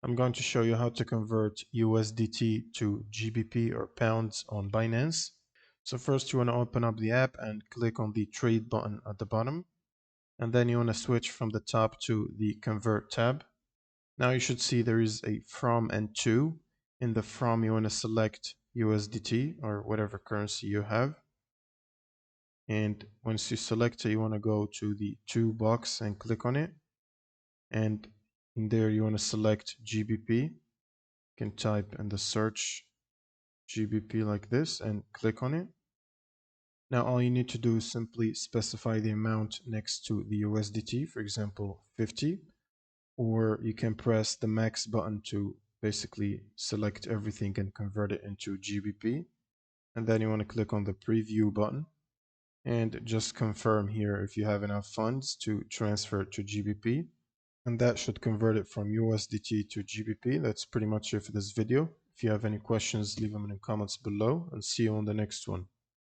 I'm going to show you how to convert USDT to GBP or pounds on Binance. So first you want to open up the app and click on the trade button at the bottom. And then you want to switch from the top to the convert tab. Now you should see there is a from and to. In the from you want to select USDT or whatever currency you have. And once you select it, you want to go to the to box and click on it. And in there you want to select GBP. You can type in the search GBP like this and click on it. Now all you need to do is simply specify the amount next to the USDT, for example 50, or you can press the max button to basically select everything and convert it into GBP. And then you want to click on the preview button and just confirm here if you have enough funds to transfer to GBP. And that should convert it from USDT to GBP. That's pretty much it for this video. If you have any questions, leave them in the comments below and see you on the next one.